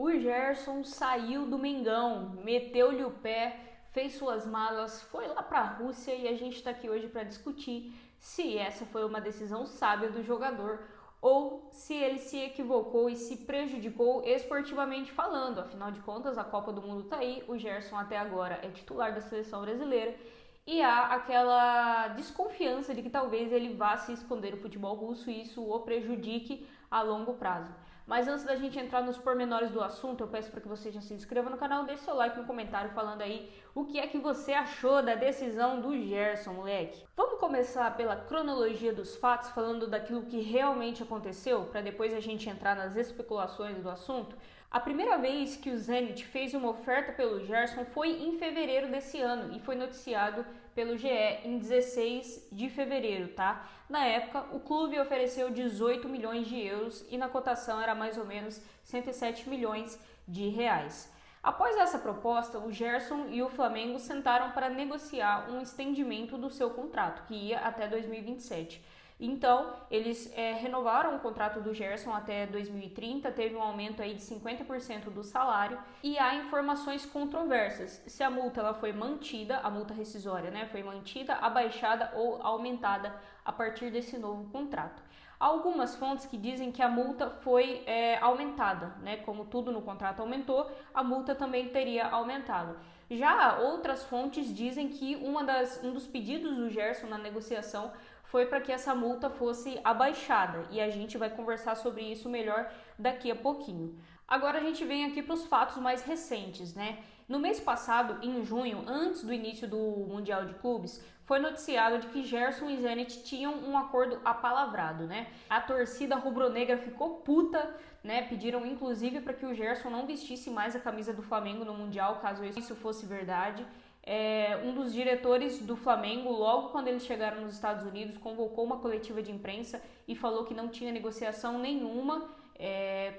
O Gerson saiu do Mengão, meteu-lhe o pé, fez suas malas, foi lá para a Rússia e a gente está aqui hoje para discutir se essa foi uma decisão sábia do jogador ou se ele se equivocou e se prejudicou esportivamente falando. Afinal de contas, a Copa do Mundo está aí, o Gerson até agora é titular da seleção brasileira e há aquela desconfiança de que talvez ele vá se esconder do futebol russo e isso o prejudique a longo prazo. Mas antes da gente entrar nos pormenores do assunto, eu peço para que você já se inscreva no canal, deixe seu like no comentário falando aí o que é que você achou da decisão do Gerson, moleque. Vamos começar pela cronologia dos fatos, falando daquilo que realmente aconteceu, para depois a gente entrar nas especulações do assunto. A primeira vez que o Zenit fez uma oferta pelo Gerson foi em fevereiro desse ano e foi noticiado pelo GE em 16 de fevereiro, tá? Na época, o clube ofereceu 18 milhões de euros e na cotação era mais ou menos 107 milhões de reais. Após essa proposta, o Gerson e o Flamengo sentaram para negociar um estendimento do seu contrato, que ia até 2027. Então, eles renovaram o contrato do Gerson até 2030, teve um aumento aí de 50% do salário e há informações controversas se a multa ela foi mantida, a multa rescisória, né, foi mantida, abaixada ou aumentada a partir desse novo contrato. Há algumas fontes que dizem que a multa foi aumentada, né, como tudo no contrato aumentou, a multa também teria aumentado. Já outras fontes dizem que um dos pedidos do Gerson na negociação foi para que essa multa fosse abaixada e a gente vai conversar sobre isso melhor daqui a pouquinho. Agora a gente vem aqui para os fatos mais recentes, né? No mês passado, em junho, antes do início do Mundial de Clubes, foi noticiado de que Gerson e Zenit tinham um acordo apalavrado, né? A torcida rubro-negra ficou puta, né? Pediram inclusive para que o Gerson não vestisse mais a camisa do Flamengo no Mundial, caso isso fosse verdade. Um dos diretores do Flamengo, logo quando eles chegaram nos Estados Unidos, convocou uma coletiva de imprensa e falou que não tinha negociação nenhuma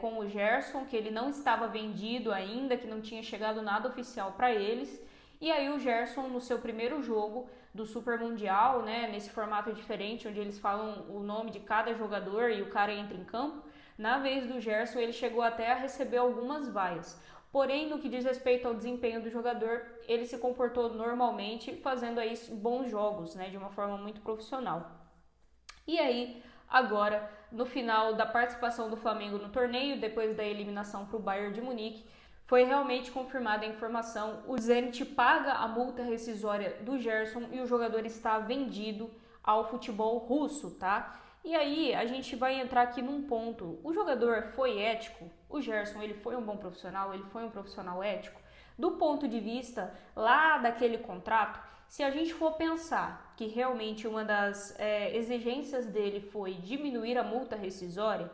com o Gerson, que ele não estava vendido ainda, que não tinha chegado nada oficial para eles. E aí o Gerson, no seu primeiro jogo do Super Mundial, né, nesse formato diferente, onde eles falam o nome de cada jogador e o cara entra em campo, na vez do Gerson ele chegou até a receber algumas vaias. Porém, no que diz respeito ao desempenho do jogador, ele se comportou normalmente, fazendo aí bons jogos, né, de uma forma muito profissional. E aí, agora, no final da participação do Flamengo no torneio, depois da eliminação para o Bayern de Munique, foi realmente confirmada a informação. O Zenit paga a multa rescisória do Gerson e o jogador está vendido ao futebol russo, tá? E aí a gente vai entrar aqui num ponto. O jogador foi ético? O Gerson, ele foi um bom profissional? Ele foi um profissional ético? Do ponto de vista lá daquele contrato, se a gente for pensar que realmente uma das exigências dele foi diminuir a multa rescisória,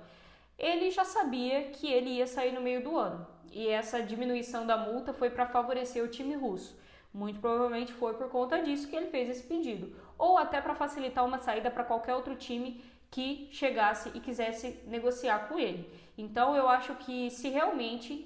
ele já sabia que ele ia sair no meio do ano. E essa diminuição da multa foi para favorecer o time russo. Muito provavelmente foi por conta disso que ele fez esse pedido. Ou até para facilitar uma saída para qualquer outro time que chegasse e quisesse negociar com ele. Então eu acho que se realmente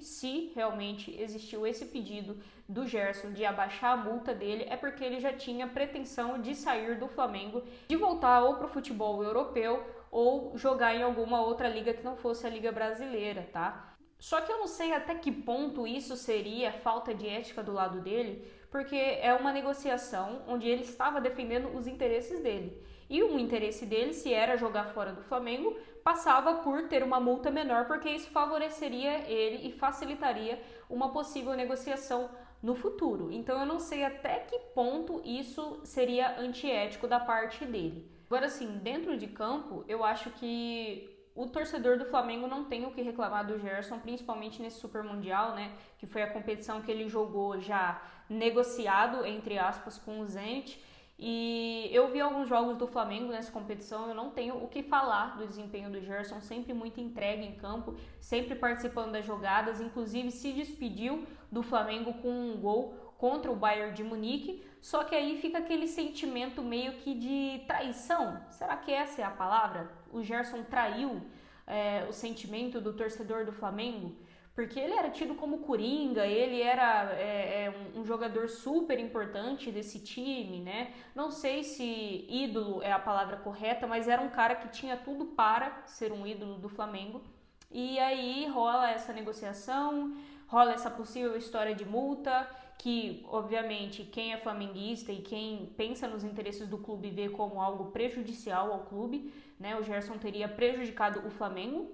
existiu esse pedido do Gerson de abaixar a multa dele, é porque ele já tinha pretensão de sair do Flamengo, de voltar ou para o futebol europeu ou jogar em alguma outra liga que não fosse a Liga Brasileira, tá? Só que eu não sei até que ponto isso seria falta de ética do lado dele, porque é uma negociação onde ele estava defendendo os interesses dele. E o interesse dele, se era jogar fora do Flamengo, passava por ter uma multa menor, porque isso favoreceria ele e facilitaria uma possível negociação no futuro. Então eu não sei até que ponto isso seria antiético da parte dele. Agora sim, dentro de campo, eu acho que o torcedor do Flamengo não tem o que reclamar do Gerson, principalmente nesse Super Mundial, né? Que foi a competição que ele jogou já negociado, entre aspas, com o Zenit. E eu vi alguns jogos do Flamengo nessa competição, eu não tenho o que falar do desempenho do Gerson, sempre muito entregue em campo, sempre participando das jogadas, inclusive se despediu do Flamengo com um gol contra o Bayern de Munique, só que aí fica aquele sentimento meio que de traição. Será que essa é a palavra? O Gerson traiu o sentimento do torcedor do Flamengo? Porque ele era tido como coringa, ele era um jogador super importante desse time, né? Não sei se ídolo é a palavra correta, mas era um cara que tinha tudo para ser um ídolo do Flamengo. e aí rola essa negociação, rola essa possível história de multa, que obviamente quem é flamenguista e quem pensa nos interesses do clube vê como algo prejudicial ao clube, né? O Gerson teria prejudicado o Flamengo.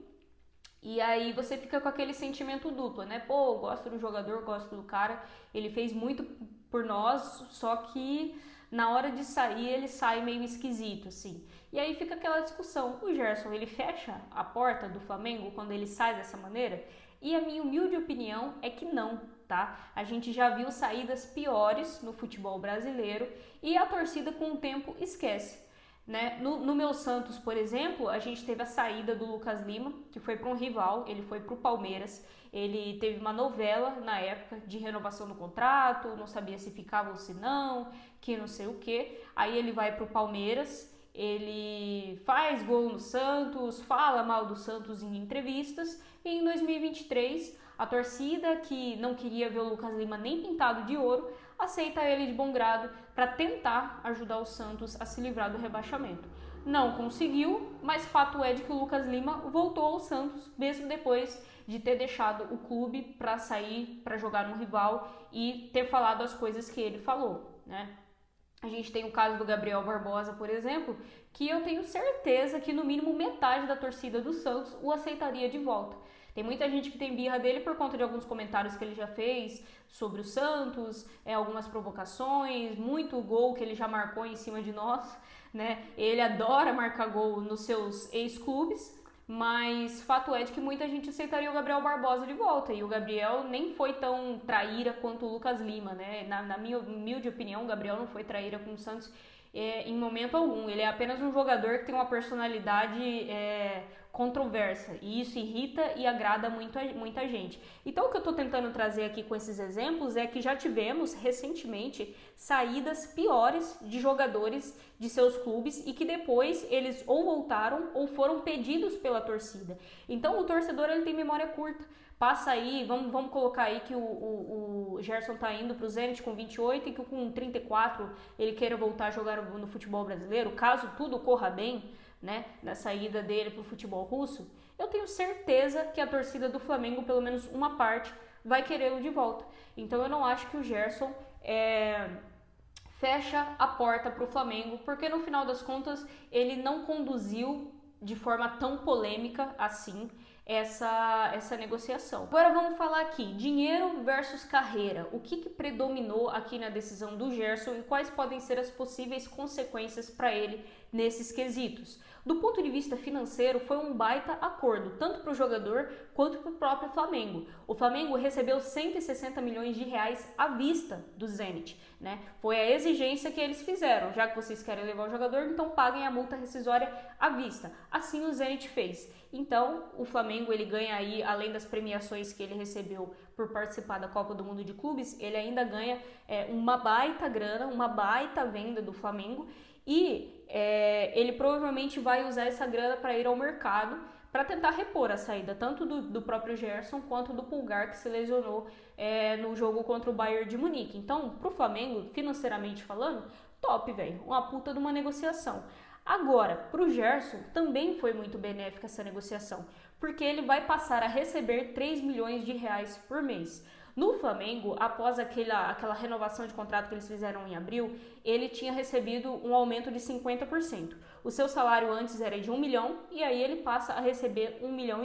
E aí você fica com aquele sentimento duplo, né? Pô, eu gosto do jogador, gosto do cara, ele fez muito por nós, só que na hora de sair ele sai meio esquisito, assim. E aí fica aquela discussão, o Gerson, ele fecha a porta do Flamengo quando ele sai dessa maneira? E a minha humilde opinião é que não, tá? A gente já viu saídas piores no futebol brasileiro e a torcida com o tempo esquece. Né? No meu Santos, por exemplo, a gente teve a saída do Lucas Lima, que foi para um rival, ele foi para o Palmeiras. Ele teve uma novela na época de renovação do contrato, não sabia se ficava ou se não, que não sei o que. Aí ele vai para o Palmeiras, ele faz gol no Santos, fala mal do Santos em entrevistas. E em 2023, a torcida que não queria ver o Lucas Lima nem pintado de ouro, aceita ele de bom grado para tentar ajudar o Santos a se livrar do rebaixamento. Não conseguiu, mas fato é de que o Lucas Lima voltou ao Santos, mesmo depois de ter deixado o clube para sair, para jogar no rival e ter falado as coisas que ele falou, né? A gente tem o caso do Gabriel Barbosa, por exemplo, que eu tenho certeza que no mínimo metade da torcida do Santos o aceitaria de volta. Tem muita gente que tem birra dele por conta de alguns comentários que ele já fez sobre o Santos, algumas provocações, muito gol que ele já marcou em cima de nós, né? Ele adora marcar gol nos seus ex-clubes, mas fato é de que muita gente aceitaria o Gabriel Barbosa de volta, e o Gabriel nem foi tão traíra quanto o Lucas Lima, né? Na minha humilde opinião, o Gabriel não foi traíra com o Santos em momento algum. Ele é apenas um jogador que tem uma personalidade controversa, e isso irrita e agrada muita gente. Então o que eu estou tentando trazer aqui com esses exemplos é que já tivemos recentemente saídas piores de jogadores de seus clubes e que depois eles ou voltaram ou foram pedidos pela torcida. Então o torcedor ele tem memória curta. Passa aí, vamos colocar aí que o Gerson tá indo pro Zenit com 28 e que com 34 ele queira voltar a jogar no futebol brasileiro, caso tudo corra bem, né, na saída dele pro futebol russo, eu tenho certeza que a torcida do Flamengo, pelo menos uma parte, vai querê-lo de volta. Então eu não acho que o Gerson fecha a porta pro Flamengo, porque no final das contas ele não conduziu de forma tão polêmica assim essa negociação. Agora vamos falar aqui, dinheiro versus carreira. O que predominou aqui na decisão do Gerson e quais podem ser as possíveis consequências para ele nesses quesitos? Do ponto de vista financeiro, foi um baita acordo, tanto para o jogador quanto para o próprio Flamengo. O Flamengo recebeu 160 milhões de reais à vista do Zenit, né? Foi a exigência que eles fizeram. Já que vocês querem levar o jogador, então paguem a multa rescisória à vista. Assim o Zenit fez. Então, o Flamengo ele ganha aí, além das premiações que ele recebeu por participar da Copa do Mundo de Clubes, ele ainda ganha uma baita grana, uma baita venda do Flamengo. E ele provavelmente vai usar essa grana para ir ao mercado para tentar repor a saída tanto do próprio Gerson quanto do Pulgar, que se lesionou no jogo contra o Bayern de Munique. Então, pro Flamengo, financeiramente falando, top, velho. Uma puta de uma negociação. Agora, pro Gerson, também foi muito benéfica essa negociação, porque ele vai passar a receber 3 milhões de reais por mês. No Flamengo, após aquela renovação de contrato que eles fizeram em abril, ele tinha recebido um aumento de 50%. O seu salário antes era de 1 milhão e aí ele passa a receber 1,5 milhão.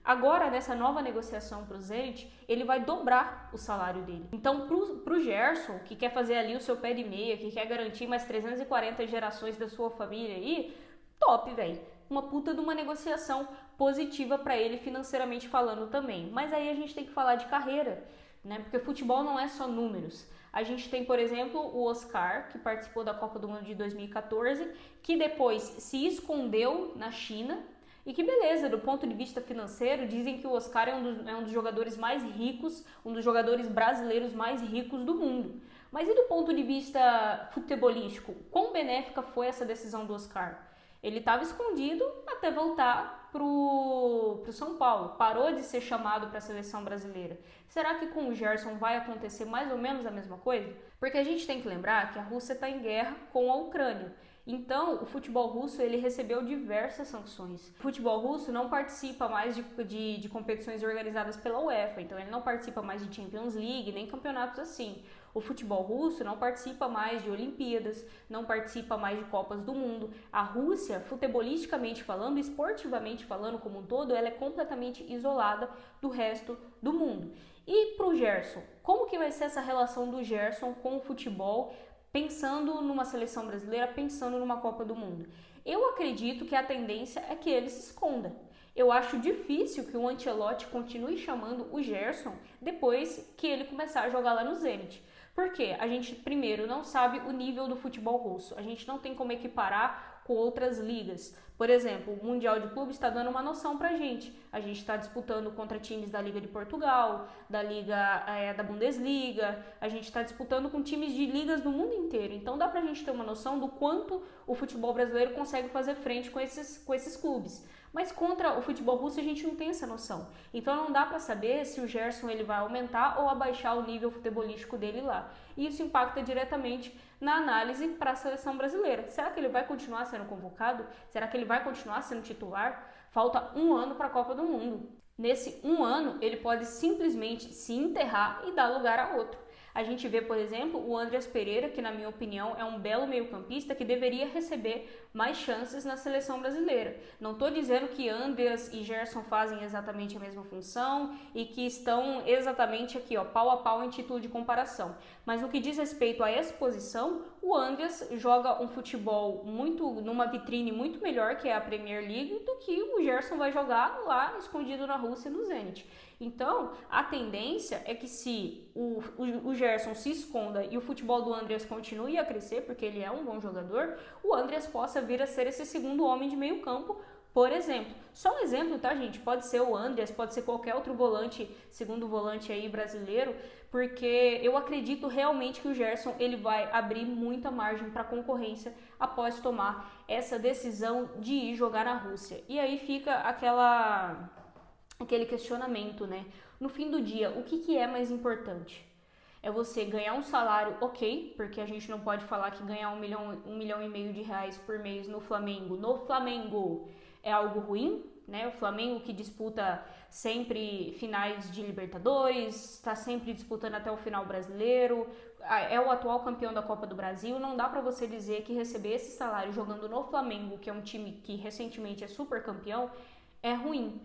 Agora, nessa nova negociação para o Zenit, ele vai dobrar o salário dele. Então, pro Gerson, que quer fazer ali o seu pé de meia, que quer garantir mais 340 gerações da sua família aí, top, velho. Uma puta de uma negociação positiva para ele financeiramente falando também. Mas aí a gente tem que falar de carreira, né? Porque futebol não é só números. A gente tem, por exemplo, o Oscar, que participou da Copa do Mundo de 2014, que depois se escondeu na China. E que beleza, do ponto de vista financeiro, dizem que o Oscar é um dos jogadores mais ricos, um dos jogadores brasileiros mais ricos do mundo. Mas e do ponto de vista futebolístico, quão benéfica foi essa decisão do Oscar? Ele estava escondido até voltar pro São Paulo, parou de ser chamado para a seleção brasileira. Será que com o Gerson vai acontecer mais ou menos a mesma coisa? Porque a gente tem que lembrar que a Rússia está em guerra com a Ucrânia. Então, o futebol russo ele recebeu diversas sanções. O futebol russo não participa mais de competições organizadas pela UEFA, então ele não participa mais de Champions League, nem campeonatos assim. O futebol russo não participa mais de Olimpíadas, não participa mais de Copas do Mundo. A Rússia, futebolisticamente falando, esportivamente falando como um todo, ela é completamente isolada do resto do mundo. E pro Gerson, como que vai ser essa relação do Gerson com o futebol, pensando numa seleção brasileira, pensando numa Copa do Mundo? Eu acredito que a tendência é que ele se esconda. Eu acho difícil que o Ancelotti continue chamando o Gerson depois que ele começar a jogar lá no Zenit. Porque a gente, primeiro, não sabe o nível do futebol russo. A gente não tem como equiparar com outras ligas. Por exemplo, o Mundial de Clubes está dando uma noção pra gente. A gente está disputando contra times da Liga de Portugal, da Liga da Bundesliga, a gente está disputando com times de ligas do mundo inteiro. Então dá pra gente ter uma noção do quanto o futebol brasileiro consegue fazer frente com esses clubes. Mas contra o futebol russo a gente não tem essa noção. Então não dá para saber se o Gerson ele vai aumentar ou abaixar o nível futebolístico dele lá. E isso impacta diretamente na análise para a seleção brasileira. Será que ele vai continuar sendo convocado? Será que ele vai continuar sendo titular? Falta um ano para a Copa do Mundo. Nesse um ano, ele pode simplesmente se enterrar e dar lugar a outro. A gente vê, por exemplo, o Andreas Pereira, que na minha opinião é um belo meio-campista que deveria receber mais chances na seleção brasileira. Não estou dizendo que Andreas e Gerson fazem exatamente a mesma função e que estão exatamente aqui, ó, pau a pau em título de comparação. Mas no que diz respeito a essa posição, o Andreas joga um futebol numa vitrine muito melhor que é a Premier League do que o Gerson vai jogar lá escondido na Rússia no Zenit. Então, a tendência é que se o Gerson se esconda e o futebol do Andreas continue a crescer, porque ele é um bom jogador, o Andreas possa vir a ser esse segundo homem de meio campo, por exemplo. Só um exemplo, tá, gente? Pode ser o Andreas, pode ser qualquer outro volante, segundo volante aí brasileiro, porque eu acredito realmente que o Gerson ele vai abrir muita margem para concorrência após tomar essa decisão de ir jogar na Rússia. E aí fica aquele questionamento, né? No fim do dia, o que é mais importante? É você ganhar um salário ok, porque a gente não pode falar que ganhar 1,5 milhão de reais por mês no Flamengo é algo ruim, né? O Flamengo que disputa sempre finais de Libertadores, está sempre disputando até o final brasileiro, é o atual campeão da Copa do Brasil. Não dá para você dizer que receber esse salário jogando no Flamengo, que é um time que recentemente é super campeão, é ruim.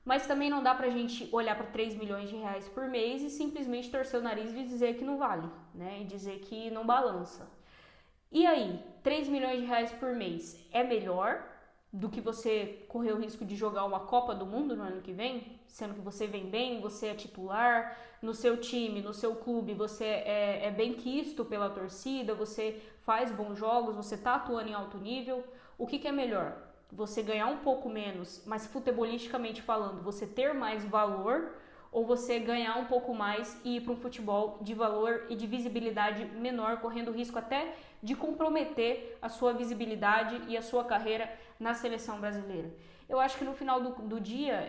Mas também não dá pra gente olhar para 3 milhões de reais por mês e simplesmente torcer o nariz e dizer que não vale, né? E dizer que não balança. E aí, 3 milhões de reais por mês é melhor do que você correr o risco de jogar uma Copa do Mundo no ano que vem? Sendo que você vem bem, você é titular, no seu time, no seu clube, você é bem quisto pela torcida, você faz bons jogos, você tá atuando em alto nível. O que é melhor? Você ganhar um pouco menos, mas futebolisticamente falando, você ter mais valor, ou você ganhar um pouco mais e ir para um futebol de valor e de visibilidade menor, correndo o risco até de comprometer a sua visibilidade e a sua carreira na seleção brasileira. Eu acho que no final do dia,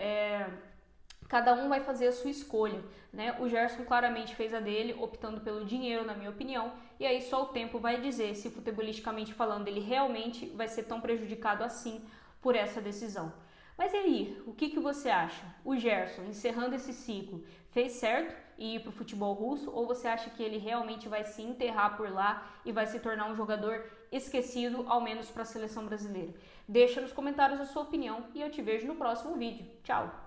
cada um vai fazer a sua escolha, né? O Gerson claramente fez a dele, optando pelo dinheiro, na minha opinião, e aí só o tempo vai dizer se futebolisticamente falando ele realmente vai ser tão prejudicado assim por essa decisão. Mas e aí, o que você acha? O Gerson, encerrando esse ciclo, fez certo em ir para o futebol russo, ou você acha que ele realmente vai se enterrar por lá e vai se tornar um jogador esquecido, ao menos para a seleção brasileira? Deixa nos comentários a sua opinião e eu te vejo no próximo vídeo. Tchau!